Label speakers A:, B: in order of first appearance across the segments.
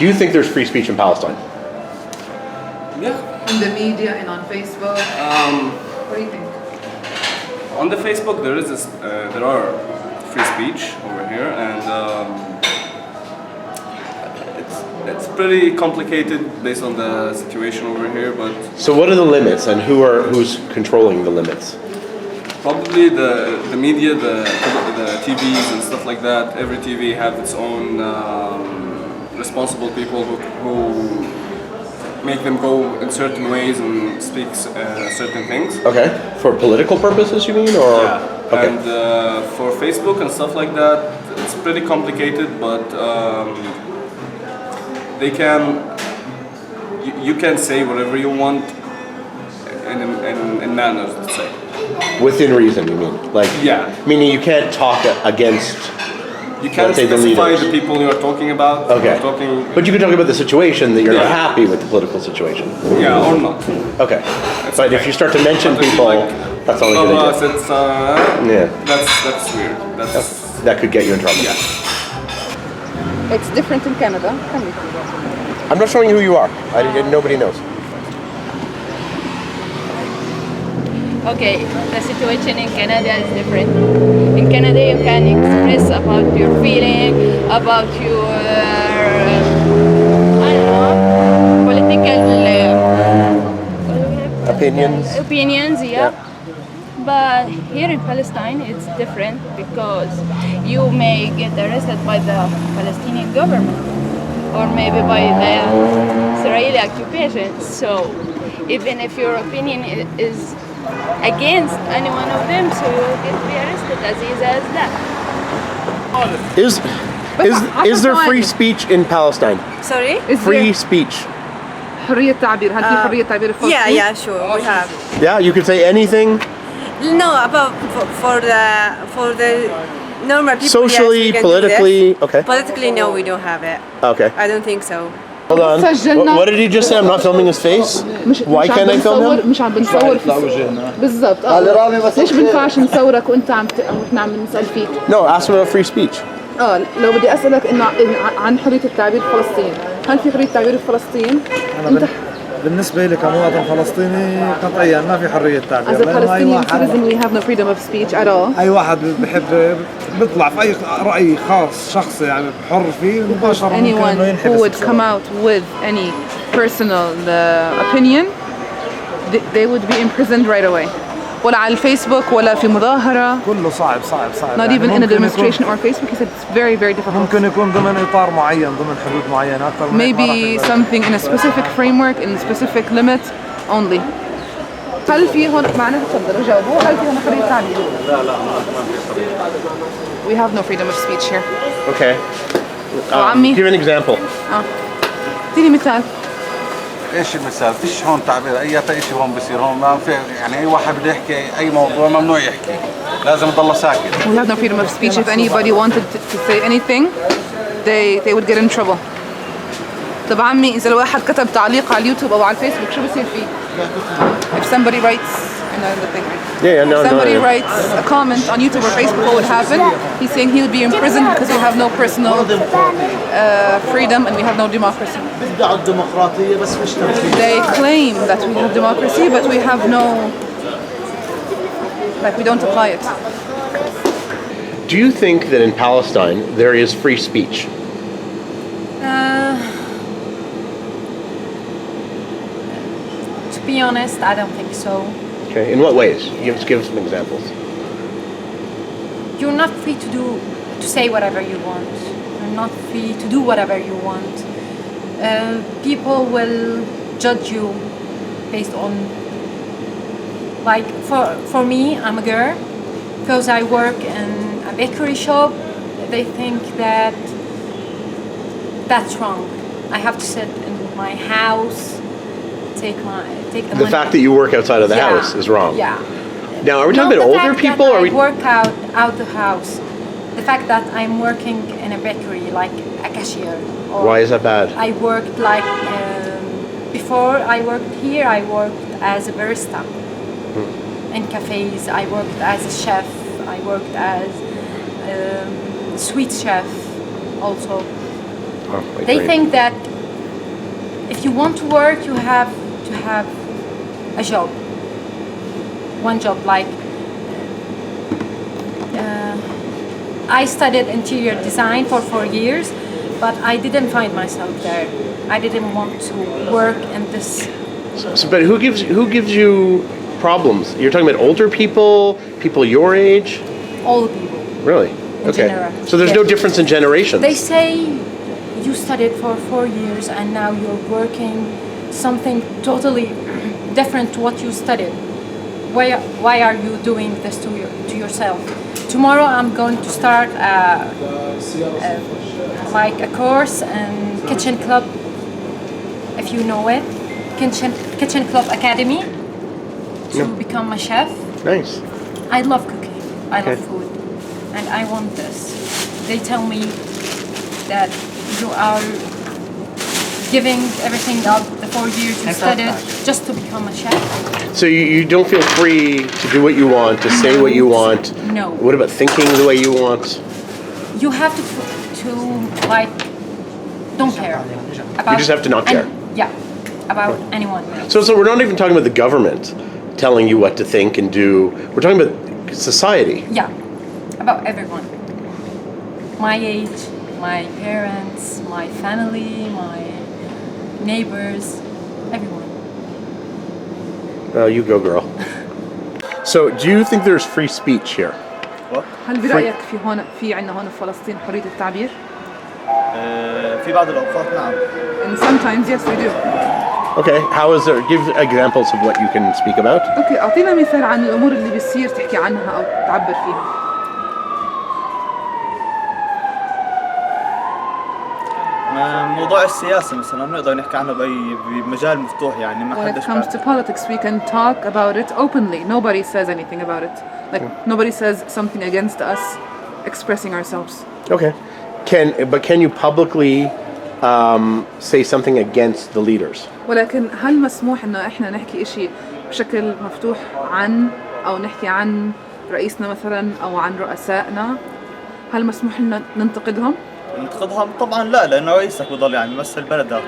A: Do you think there's free speech in Palestine?
B: Yeah.
C: In the media and on Facebook? What do you think?
B: On the Facebook, there are free speech over here, and it's pretty complicated based on the situation over here. But
A: So what are the limits, and who's controlling the limits?
B: probably the media, the TVs and stuff like that. Every TV have its own responsible people who make them go in certain ways and speak certain things.
A: Okay. For political purposes, you mean, or?
B: Yeah.
A: Okay.
B: And for Facebook and stuff like that, it's pretty complicated, but they can. You can say whatever you want in manners, let's say.
A: Within reason, you mean? Like,
B: Yeah.
A: Meaning you can't talk against.
B: You can't
A: Let's say the
B: specify
A: leaders.
B: the people you're talking about.
A: Okay.
B: You're talking,
A: But you can talk about the situation that you're not
B: Yeah.
A: happy with the political situation.
B: yeah, or not.
A: Okay. But if
B: okay.
A: you start to mention
B: But if you
A: people,
B: like,
A: that's only going to
B: it's
A: Yeah.
B: that's weird. That's
A: that could get you in trouble.
B: yeah.
C: It's different in Canada.
A: I'm not showing you who you are. Nobody knows.
D: Okay, the situation in Canada is different. In Canada, you can express about your feeling, about your, I don't know, political opinions, yeah. But here in Palestine, it's different because you may get arrested by the Palestinian government or maybe by the Israeli occupation. So even if your opinion is against any one of them, so you will get be arrested as easy as that.
A: Is there free speech in Palestine?
E: Sorry?
A: Free speech.
C: حرية تعبير، هل في حرية تعبير في
E: Yeah,
C: فلسطين؟
E: yeah, sure, we have.
A: Yeah, you can say anything.
E: No, about for the normal people.
A: Socially,
E: yes, we can
A: politically,
E: do this.
A: okay.
E: Politically, no, we don't have it.
A: Okay.
E: I don't think so.
A: Hold on.
C: سجلنا.
A: What did he just say? I'm not filming his face. Why
C: مش
A: can't I film him?
C: مش عم بنصور بالضبط. ليش بنفعش نصورك وانت واحنا عم نسأل فيك؟
A: No, ask him about free speech.
C: لو بدي اسالك انه عن حريه التعبير في فلسطين، هل في حريه تعبير في فلسطين؟ انت
F: بالنسبة لي كمواطن فلسطيني قطعيا ما في حرية تعبير.
C: as a Palestinian citizen we have no freedom of speech at all.
F: أي واحد بحب بيطلع في أي رأي خاص شخصي يعني حر فيه مباشرة ممكن
C: Anyone
F: إنه
C: who
F: ينحبس.
C: would come out with any personal opinion, they would be imprisoned right away. ولا على الفيسبوك ولا في مظاهرة.
F: كله صعب.
C: Not even in a demonstration or Facebook. He said it's very, very difficult.
F: ممكن يكون ضمن إطار معين، ضمن حدود معينة أكثر من هيك ما راح
C: Maybe
F: يقدر.
C: something in a specific framework, in a specific limit only. هل في هون معنا تفضلوا جاوبوا هل في هون حرية تعبير؟ لا We have no freedom of speech here.
A: Okay.
C: عمي.
A: Give an example.
C: اديني مثال.
G: ايش المثال؟ فيش هون تعبير اي شيء هون بصير هون ما في يعني اي واحد بده يحكي اي موضوع ممنوع يحكي لازم يضل ساكت.
C: We have no freedom of speech. If anybody wanted to say anything, they would get in trouble. طب عمي إذا الواحد كتب تعليق على اليوتيوب أو على الفيسبوك شو بصير فيه؟ If somebody writes,
A: Yeah, no,
C: if somebody
A: no.
C: writes a comment on YouTube or Facebook, what would happen? He's saying he'll be imprisoned because we have no personal freedom and we have no democracy. They claim that we have democracy, but we have no, like we don't apply it.
A: Do you think that in Palestine there is free speech?
D: To be honest, I don't think so.
A: Okay. In what ways? Give some examples.
D: You're not free to say whatever you want. You're not free to do whatever you want. People will judge you based on, like for me, I'm a girl, because I work in a bakery shop. They think that that's wrong. I have to sit in my house, take the money.
A: fact that you work outside of the house is wrong.
D: Yeah.
A: Now, are we talking about older people, or are we?
D: I work out the house. The fact that I'm working in a bakery, like a cashier. Or
A: Why is that bad?
D: I worked like before I worked here. I worked as a barista in cafes. I worked as a chef. I worked as sweet chef also.
A: Oh,
D: They
A: great.
D: think that if you want to work, you have to have a job. One job, like I studied interior design for 4 years, but I didn't find myself there. I didn't want to work in this.
A: But who gives you problems? You're talking about older people, people your age?
D: All people.
A: Really? Okay.
D: general.
A: So there's no difference in generations.
D: They say you studied for 4 years and now you're working something totally different to what you studied. Why are you doing this to yourself? Tomorrow I'm going to start like a course in Kitchen Club, if you know it, Kitchen Club Academy, to become a chef.
A: Nice.
D: I love cooking. I
A: Okay.
D: love food, and I want this. They tell me that you are giving everything up the 4 years you studied just to become a chef.
A: So you don't feel free to do what you want, to say what you want?
D: No.
A: What about thinking the way you want?
D: You have to like don't care about.
A: You just have to not care.
D: Yeah, about anyone.
A: So we're not even talking about the government telling you what to think and do. We're talking about society.
D: Yeah, about everyone. My age, my parents, my family, my neighbors, everyone.
A: You go, girl. So do you think there's free speech here?
C: هل برأيك في عندنا هون في فلسطين حرية التعبير؟
F: في بعض الأوقات نعم.
C: And sometimes yes we do.
A: Okay, how is there? Give examples of what you can speak about.
C: اوكي اعطينا مثال عن الامور اللي بيصير تحكي عنها او تعبر فيها.
F: موضوع السياسة مثلا نقدر نحكي عنه بمجال مفتوح يعني ما
C: When it
F: حدش
C: comes to politics we can talk about it openly. Nobody says anything about it. Like nobody says something against us expressing ourselves.
A: Okay. Can you publicly say something against the leaders?
C: ولكن هل مسموح انه احنا نحكي اشي بشكل مفتوح عن او نحكي عن رئيسنا مثلا او عن رؤسائنا؟ هل مسموح لنا ننتقدهم؟
F: ننتقدهم طبعا لا لأنه رئيسك بضل يعني بيمثل بلدك.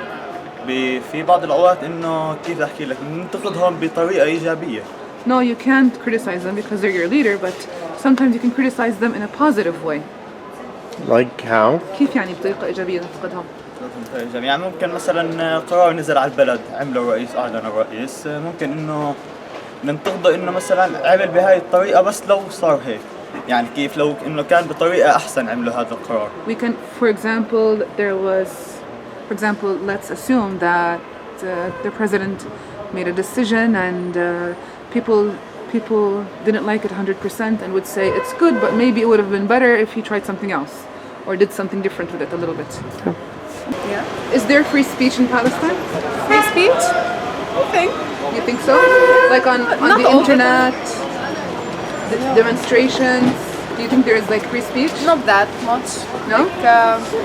F: في بعض الأوقات إنه كيف أحكي لك ننتقدهم بطريقة إيجابية.
C: No, you can't criticize them because they're your leader, but sometimes you can criticize them in a positive way.
A: Like how?
C: كيف يعني بطريقة إيجابية ننتقدهم؟
F: يعني ممكن مثلا قرار نزل على البلد عمله الرئيس أعلن الرئيس ممكن إنه ننتقده إنه مثلا عمل بهاي الطريقة بس لو صار هيك يعني كيف لو إنه كان بطريقة أحسن عمله هذا القرار.
C: We can, for example, let's assume that the president made a decision and people didn't like it 100% and would say it's good, but maybe it would have been better if he tried something else or did something different with it a little bit.
E: Yeah.
C: Is there free speech in Palestine?
E: Free speech? I think.
C: You think so? Like on
E: Not
C: the
E: all
C: internet, the demonstrations? Do you think there is like free speech?
E: Not that much.
C: No?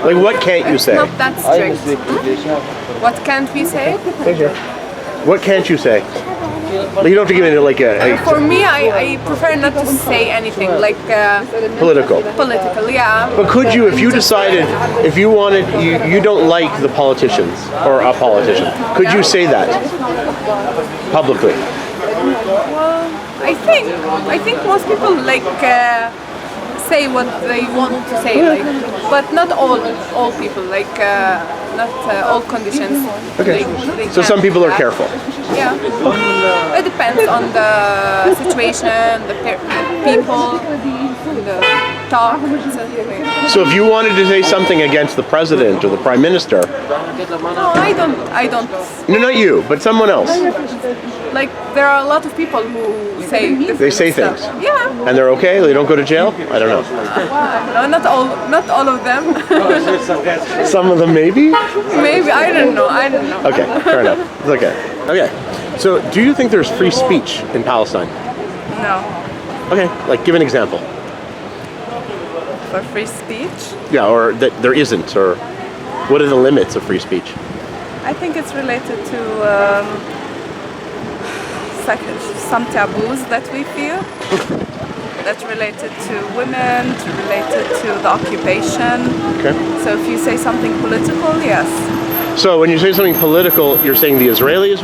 A: Like what can't you say?
E: Not that strict. What can't we say?
A: What can't you say? Like, you don't have to give it like a
E: For me, I prefer not to say anything like
A: political.
E: political. Yeah.
A: But could you, if you decided, if you wanted, you don't like the politicians or a politician, could you say that publicly?
E: Well, I think most people like say what they want to say, like, but not all people, like not all conditions.
A: Okay.
E: They
A: So some
E: can
A: people are
E: have.
A: careful.
E: Yeah. It depends on the situation, the people, the talk.
A: So if you wanted to say something against the president or the prime minister,
E: No, I don't.
A: no, not you, but someone else,
E: Like there are a lot of people who say different
A: they say
E: stuff.
A: things,
E: Yeah.
A: and they're okay. They don't go to jail. I don't know.
E: No, not all of them.
A: Some of them maybe.
E: Maybe I don't know.
A: Okay, fair enough. It's okay. Okay. So do you think there's free speech in Palestine?
E: No.
A: Okay. Like give an example.
E: For free speech,
A: Yeah, or that there isn't, or what are the limits of free speech?
E: I think it's related to some taboos that we feel. That's related to women, related to the occupation.
A: Okay.
E: So if you say something political, yes.
A: So when you say something political, you're saying the Israelis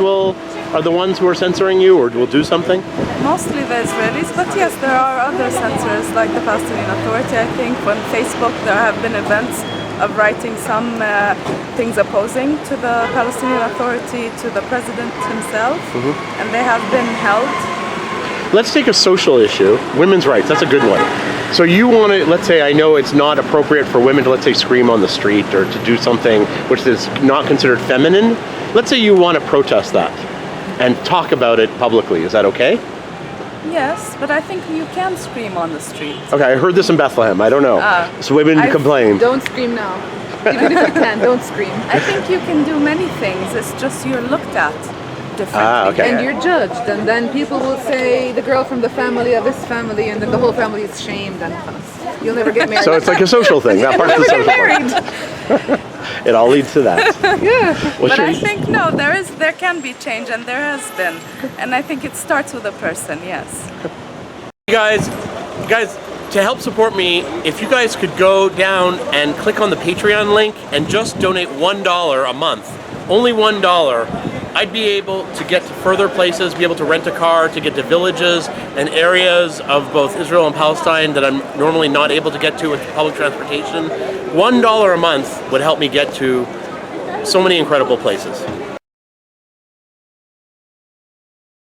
A: are the ones who are censoring you, or will do something?
E: Mostly the Israelis, but yes, there are other censors like the Palestinian Authority. I think on Facebook there have been events of writing some things opposing to the Palestinian Authority, to the president himself, and they have been held.
A: Let's take a social issue, women's rights. That's a good one. So you want to, let's say, I know it's not appropriate for women to, let's say, scream on the street or to do something which is not considered feminine. Let's say you want to protest that and talk about it publicly. Is that okay?
E: Yes, but I think you can scream on the street.
A: Okay, I heard this in Bethlehem. I don't know. So women complain.
C: Don't scream now. Even if you can, don't scream.
E: I think you can do many things. It's just you're looked at differently.
A: Okay.
C: And you're judged, and then people will say the girl from the family of this family, and then the whole family is shamed, and you'll never get married.
A: So it's like a social thing. That part's the
C: Never
A: social
C: get
A: part.
C: married.
A: It all leads to that.
C: Yeah.
E: But I think no, there can be change, and there has been, and I think it starts with a person. Yes.
A: You guys, to help support me, if you guys could go down and click on the Patreon link and just donate $1 a month, only $1, I'd be able to get to further places, be able to rent a car, to get to villages and areas of both Israel and Palestine that I'm normally not able to get to with public transportation. $1 a month would help me get to so many incredible places.